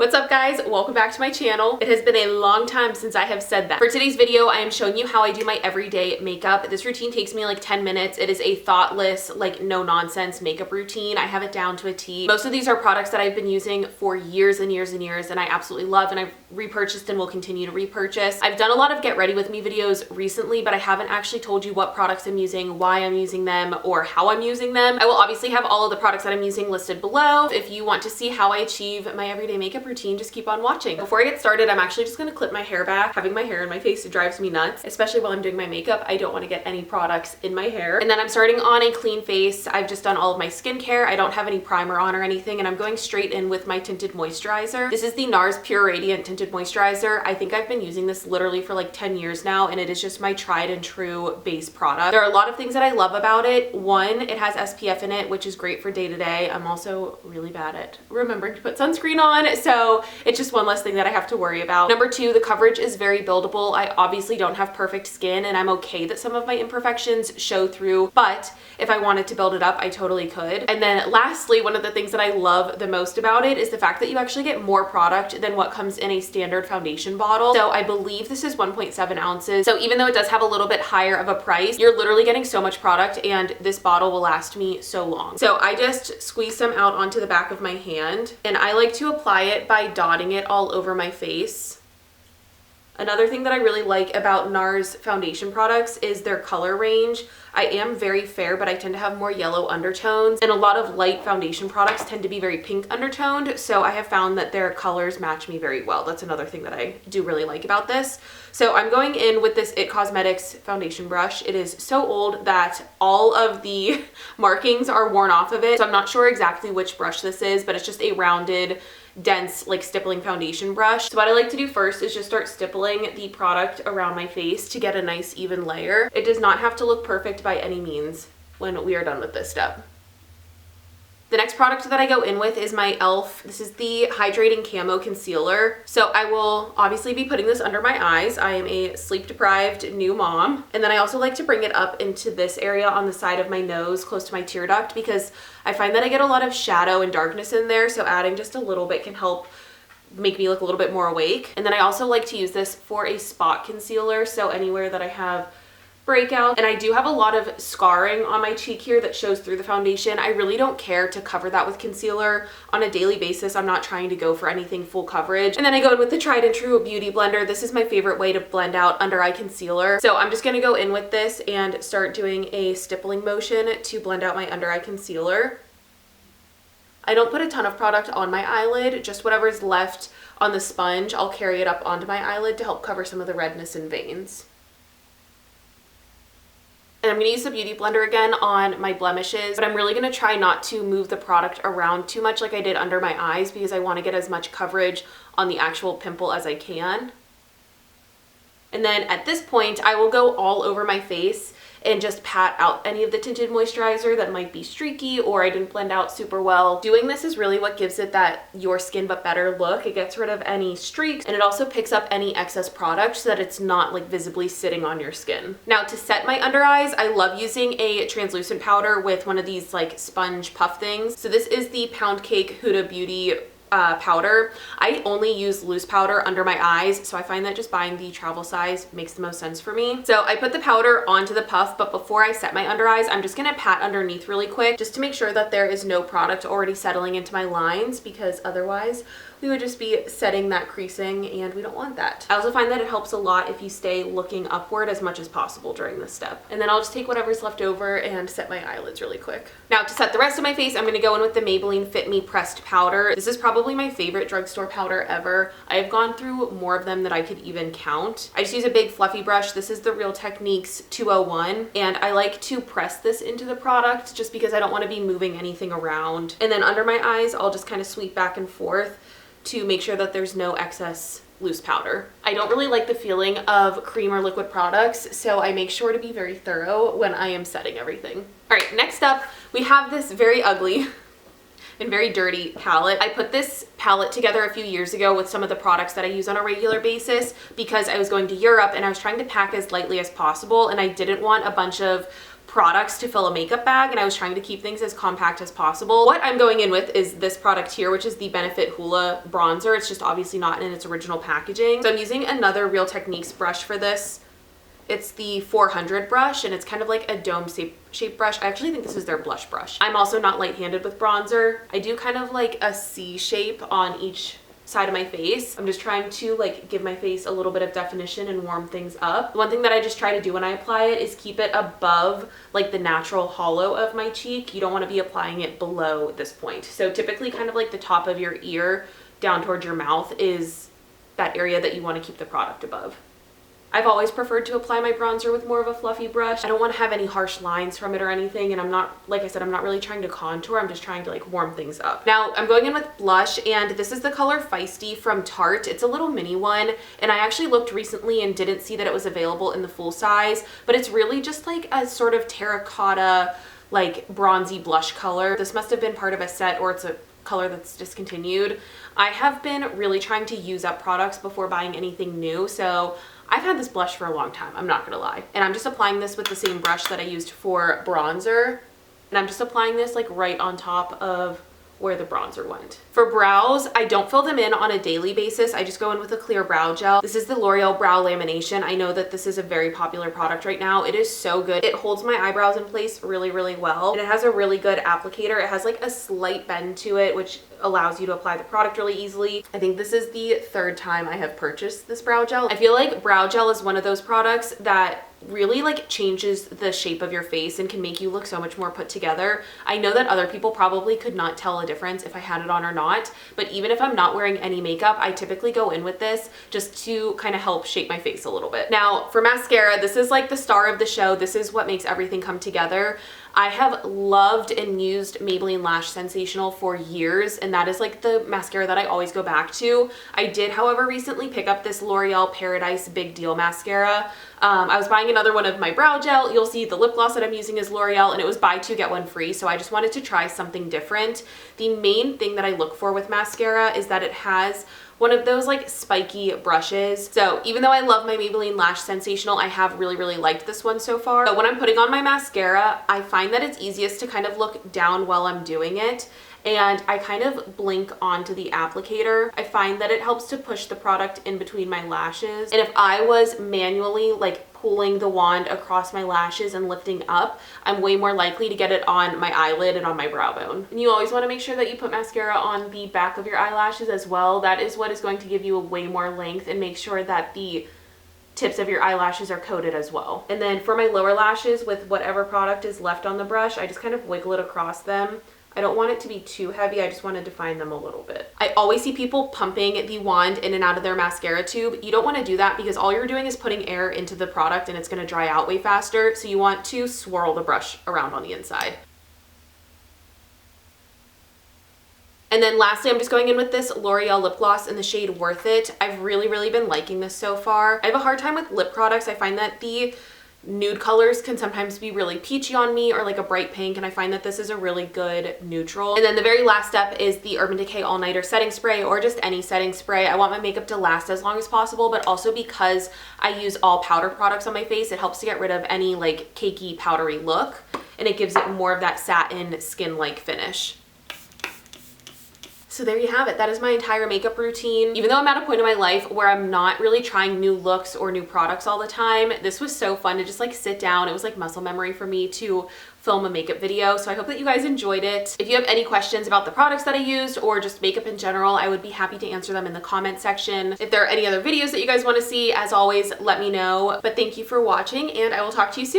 What's up guys? Welcome back to my channel. It has been a long time since I have said that. For today's video, I am showing you how I do my everyday makeup. This routine takes me like 10 minutes. It is a thoughtless, like no nonsense makeup routine. I have it down to a T. Most of these are products that I've been using for years and years and years and I absolutely love and I've repurchased and will continue to repurchase. I've done a lot of get ready with me videos recently, but I haven't actually told you what products I'm using, why I'm using them, or how I'm using them. I will obviously have all of the products that I'm using listed below. If you want to see how I achieve my everyday makeup routine, just keep on watching. Before I get started, I'm actually just gonna clip my hair back. Having my hair in my face, it drives me nuts, especially while I'm doing my makeup. I don't want to get any products in my hair. And then I'm starting on a clean face. I've just done all of my skincare. I don't have any primer on or anything, and I'm going straight in with my tinted moisturizer. This is the Nars Pure Radiant Tinted Moisturizer. I think I've been using this literally for like 10 years now, and it is just my tried and true base product. There are a lot of things that I love about it. One, it has SPF in it, which is great for day to day. I'm also really bad at remembering to put sunscreen on, so it's just one less thing that I have to worry about. Number two, the coverage is very buildable. I obviously don't have perfect skin and I'm okay that some of my imperfections show through, but if I wanted to build it up, I totally could. And then lastly, one of the things that I love the most about it is the fact that you actually get more product than what comes in a standard foundation bottle. So I believe this is 1.7 ounces. So even though it does have a little bit higher of a price, you're literally getting so much product and this bottle will last me so long. So I just squeeze some out onto the back of my hand and I like to apply it by dotting it all over my face. Another thing that I really like about Nars foundation products is their color range. I am very fair, but I tend to have more yellow undertones, and a lot of light foundation products tend to be very pink undertoned, so I have found that their colors match me very well. That's another thing that I do really like about this. So I'm going in with this IT Cosmetics foundation brush. It is so old that all of the markings are worn off of it, so I'm not sure exactly which brush this is, but it's just a rounded, dense, like stippling foundation brush. So what I like to do first is just start stippling the product around my face to get a nice even layer. It does not have to look perfect by any means when we are done with this step. The next product that I go in with is my e.l.f. This is the Hydrating Camo Concealer. So I will obviously be putting this under my eyes. I am a sleep-deprived new mom. And then I also like to bring it up into this area on the side of my nose, close to my tear duct, because I find that I get a lot of shadow and darkness in there. So adding just a little bit can help make me look a little bit more awake. And then I also like to use this for a spot concealer. So anywhere that I have breakout, and I do have a lot of scarring on my cheek here that shows through the foundation. I really don't care to cover that with concealer on a daily basis. I'm not trying to go for anything full coverage. And then I go in with the tried and true beauty blender. This is my favorite way to blend out under eye concealer. So I'm just going to go in with this and start doing a stippling motion to blend out my under eye concealer. I don't put a ton of product on my eyelid, just whatever is left on the sponge. I'll carry it up onto my eyelid to help cover some of the redness and veins. And I'm going to use the Beauty Blender again on my blemishes, but I'm really going to try not to move the product around too much like I did under my eyes because I want to get as much coverage on the actual pimple as I can. And then at this point, I will go all over my face and just pat out any of the tinted moisturizer that might be streaky or I didn't blend out super well. Doing this is really what gives it that your skin but better look. It gets rid of any streaks and it also picks up any excess product so that it's not like visibly sitting on your skin. Now to set my under eyes, I love using a translucent powder with one of these like sponge puff things. So this is the Pound Cake Huda Beauty powder. I only use loose powder under my eyes, so I find that just buying the travel size makes the most sense for me. So I put the powder onto the puff, but before I set my under eyes, I'm just gonna pat underneath really quick just to make sure that there is no product already settling into my lines, because otherwise we would just be setting that creasing and we don't want that. I also find that it helps a lot if you stay looking upward as much as possible during this step. And then I'll just take whatever's left over and set my eyelids really quick. Now to set the rest of my face, I'm gonna go in with the Maybelline Fit Me Pressed Powder. This is probably my favorite drugstore powder ever. I've gone through more of them than I could even count. I just use a big fluffy brush. This is the Real Techniques 201, and I like to press this into the product just because I don't wanna be moving anything around. And then under my eyes, I'll just kind of sweep back and forth to make sure that there's no excess loose powder. I don't really like the feeling of cream or liquid products, so I make sure to be very thorough when I am setting everything. All right, next up, we have this very ugly and very dirty palette. I put this palette together a few years ago with some of the products that I use on a regular basis because I was going to Europe and I was trying to pack as lightly as possible, and I didn't want a bunch of products to fill a makeup bag, and I was trying to keep things as compact as possible. What I'm going in with is this product here, which is the Benefit Hoola bronzer. It's just obviously not in its original packaging. So I'm using another Real Techniques brush for this. It's the 400 brush, and it's kind of like a dome shape brush. I actually think this is their blush brush. I'm also not light-handed with bronzer. I do kind of like a C shape on each side of my face. I'm just trying to like give my face a little bit of definition and warm things up. The one thing that I just try to do when I apply it is keep it above like the natural hollow of my cheek. You don't want to be applying it below this point. So typically kind of like the top of your ear down towards your mouth is that area that you want to keep the product above. I've always preferred to apply my bronzer with more of a fluffy brush. I don't want to have any harsh lines from it or anything, and I'm not, like I said, I'm not really trying to contour. I'm just trying to like warm things up. Now I'm going in with blush, and this is the color Fiesty from Tarte. It's a little mini one, and I actually looked recently and didn't see that it was available in the full size, but it's really just like a sort of terracotta, like bronzy blush color. This must have been part of a set, or it's a color that's discontinued. I have been really trying to use up products before buying anything new, so I've had this blush for a long time, I'm not gonna lie. And I'm just applying this with the same brush that I used for bronzer. And I'm just applying this like right on top of where the bronzer went. For brows, I don't fill them in on a daily basis. I just go in with a clear brow gel. This is the L'Oreal Brow Lamination. I know that this is a very popular product right now. It is so good. It holds my eyebrows in place really, really well. And it has a really good applicator. It has like a slight bend to it, which allows you to apply the product really easily. I think this is the third time I have purchased this brow gel. I feel like brow gel is one of those products that really like changes the shape of your face and can make you look so much more put together. I know that other people probably could not tell a difference if I had it on or not, but even if I'm not wearing any makeup, I typically go in with this just to kind of help shape my face a little bit. Now for mascara, this is like the star of the show. This is what makes everything come together. I have loved and used Maybelline Lash Sensational for years, and that is like the mascara that I always go back to. I did, however, recently pick up this L'Oreal Paradise Big Deal Mascara. I was buying another one of my brow gel. You'll see the lip gloss that I'm using is L'Oreal, and it was buy two, get one free, so I just wanted to try something different. The main thing that I look for with mascara is that it has one of those like spiky brushes. So even though I love my Maybelline Lash Sensational, I have really, really liked this one so far. So when I'm putting on my mascara, I find that it's easiest to kind of look down while I'm doing it, and I kind of blink onto the applicator. I find that it helps to push the product in between my lashes. And if I was manually like pulling the wand across my lashes and lifting up, I'm way more likely to get it on my eyelid and on my brow bone. And you always want to make sure that you put mascara on the back of your eyelashes as well. That is what is going to give you a way more length and make sure that the tips of your eyelashes are coated as well. And then for my lower lashes, with whatever product is left on the brush, I just kind of wiggle it across them. I don't want it to be too heavy. I just want to define them a little bit. I always see people pumping the wand in and out of their mascara tube. You don't want to do that because all you're doing is putting air into the product and it's going to dry out way faster. So you want to swirl the brush around on the inside. And then lastly, I'm just going in with this L'Oreal lip gloss in the shade Worth It. I've really, really been liking this so far. I have a hard time with lip products. I find that the nude colors can sometimes be really peachy on me, or like a bright pink, and I find that this is a really good neutral. And then the very last step is the Urban Decay All Nighter setting spray, or just any setting spray. I want my makeup to last as long as possible, but also because I use all powder products on my face, it helps to get rid of any like cakey powdery look, and it gives it more of that satin skin-like finish. So there you have it. That is my entire makeup routine. Even though I'm at a point in my life where I'm not really trying new looks or new products all the time, this was so fun to just like sit down. It was like muscle memory for me to film a makeup video. So I hope that you guys enjoyed it. If you have any questions about the products that I used or just makeup in general, I would be happy to answer them in the comment section. If there are any other videos that you guys want to see, as always, let me know. But thank you for watching, and I will talk to you soon.